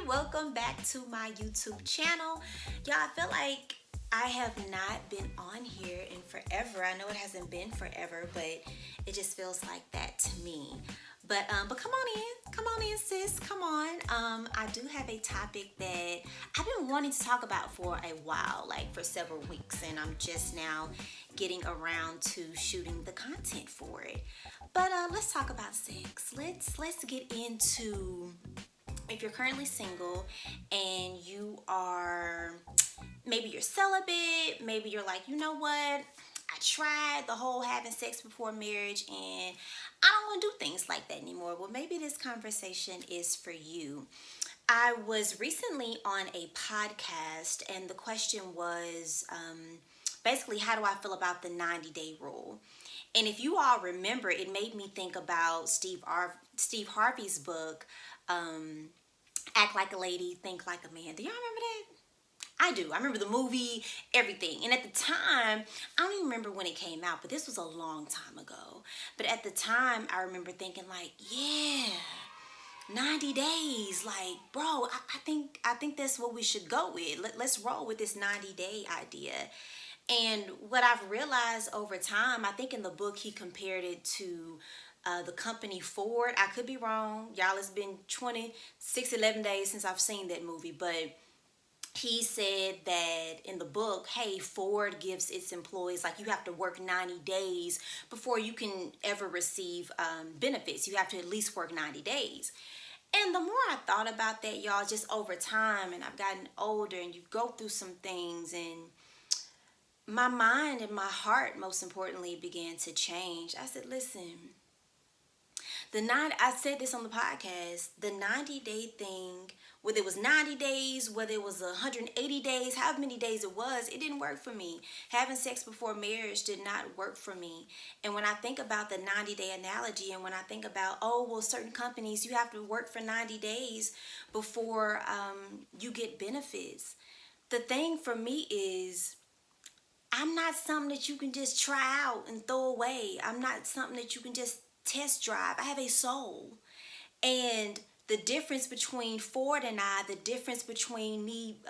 welcome back to my YouTube channel. Y'all, I feel like I have not been on here in forever. I know it hasn't been forever, but it just feels like that to me. But come on in, sis, come on. I do have a topic that I've been wanting to talk about for a while, like for several weeks, and I'm just now getting around to shooting the content for it. But let's talk about sex. Let's get into, if you're currently single and you are, maybe you're celibate, maybe you're like, you know what, I tried the whole having sex before marriage and I don't want to do things like that anymore. Well, maybe this conversation is for you. I was recently on a podcast and the question was basically, how do I feel about the 90-day rule? And if you all remember, it made me think about Steve Harvey's book, Act Like a Lady, Think Like a Man. Do y'all remember that? I do. I remember the movie, everything. And at the time, I don't even remember when it came out, but this was a long time ago. But at the time, I remember thinking like, yeah, 90 days. Like, bro, I think that's what we should go with. Let's roll with this 90-day idea. And what I've realized over time, I think in the book he compared it to the company Ford. I could be wrong. Y'all, it's been 11 days since I've seen that movie. But he said that in the book, hey, Ford gives its employees, like, you have to work 90 days before you can ever receive benefits. You have to at least work 90 days. And the more I thought about that, y'all, just over time, and I've gotten older, and you go through some things, and my mind and my heart, most importantly, began to change. I said, listen, I said this on the podcast, the 90-day thing, whether it was 90 days, whether it was 180 days, however many days it was, it didn't work for me. Having sex before marriage did not work for me. And when I think about the 90-day analogy, and when I think about, oh, well, certain companies, you have to work for 90 days before you get benefits. The thing for me is, I'm not something that you can just try out and throw away. I'm not something that you can just test drive. I have a soul. And the difference between Ford and I, the difference between me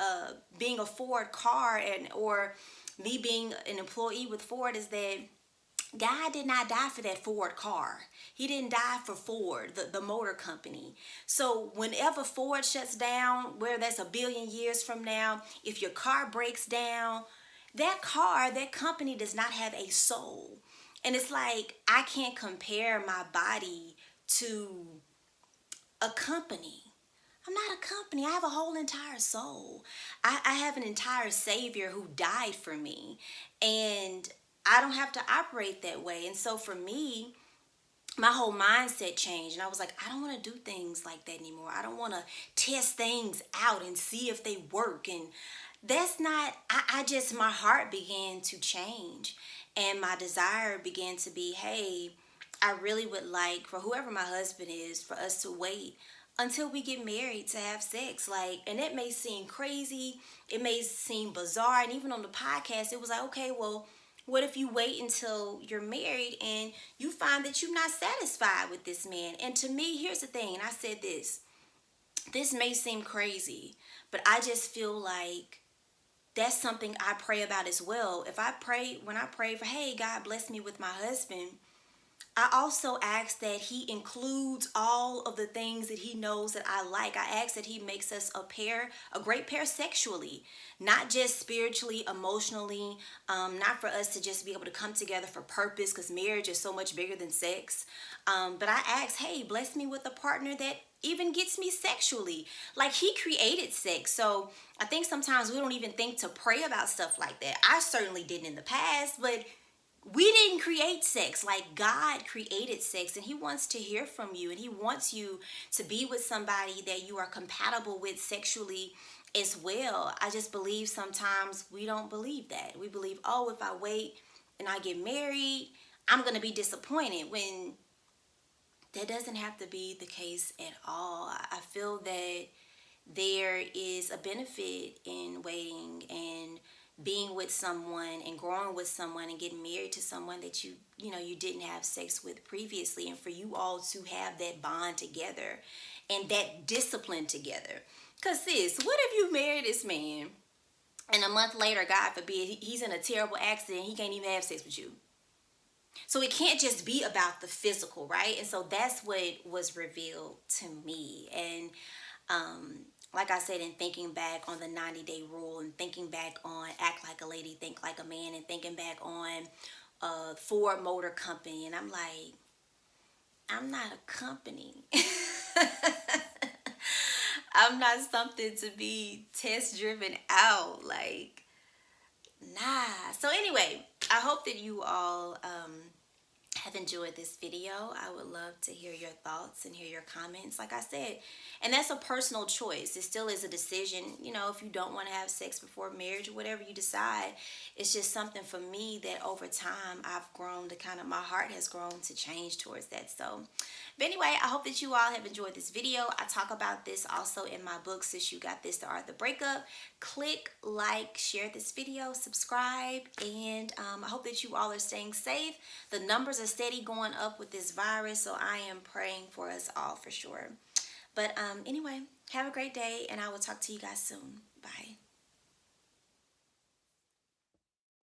being a Ford car or me being an employee with Ford is that God did not die for that Ford car. He didn't die for Ford, the motor company. So whenever Ford shuts down, where that's a billion years from now, if your car breaks down, that company does not have a soul. And it's like, I can't compare my body to a company. I'm not a company. I have a whole entire soul. I have an entire Savior who died for me. And I don't have to operate that way. And so for me, my whole mindset changed. And I was like, I don't want to do things like that anymore. I don't want to test things out and see if they work. And that's not, my heart began to change. And my desire began to be, hey, I really would like for whoever my husband is, for us to wait until we get married to have sex. Like, and it may seem crazy, it may seem bizarre. And even on the podcast, it was like, okay, well, what if you wait until you're married and you find that you're not satisfied with this man? And to me, here's the thing, and I said this may seem crazy, but I just feel like that's something I pray about as well. When I pray for, hey, God bless me with my husband, I also ask that he includes all of the things that he knows that I like. I ask that he makes us a great pair sexually, not just spiritually, emotionally, not for us to just be able to come together for purpose, because marriage is so much bigger than sex. But I ask, hey, bless me with a partner that even gets me sexually. Like, he created sex. So I think sometimes we don't even think to pray about stuff like that. I certainly didn't in the past, but we didn't create sex. Like, God created sex, and he wants to hear from you, and he wants you to be with somebody that you are compatible with sexually as well. I just believe sometimes we don't believe that. We believe, oh, if I wait and I get married, I'm going to be disappointed, when that doesn't have to be the case at all. I feel that there is a benefit in waiting and being with someone and growing with someone and getting married to someone that you didn't have sex with previously, and for you all to have that bond together and that discipline together. Cause sis, what if you marry this man and a month later, God forbid, he's in a terrible accident, he can't even have sex with you? So it can't just be about the physical, right? And so that's what was revealed to me. And like I said, in thinking back on the 90-day rule, and thinking back on act like a lady, think like a man, and thinking back on Ford Motor Company, and I'm like, I'm not a company. I'm not something to be test driven out. Like, nah. So anyway, I hope that you all have enjoyed this video. I would love to hear your thoughts and hear your comments, like I said. And that's a personal choice. It still is a decision. If you don't want to have sex before marriage or whatever you decide, it's just something for me that over time I've grown to my heart has grown to change towards that. So, but anyway, I hope that you all have enjoyed this video. I talk about this also in my book, Sis You Got This, The Art of the Breakup. Click, like, share this video, subscribe, and I hope that you all are staying safe. The numbers are steady going up with this virus, so I am praying for us all for sure. But anyway, have a great day, and I will talk to you guys soon. Bye.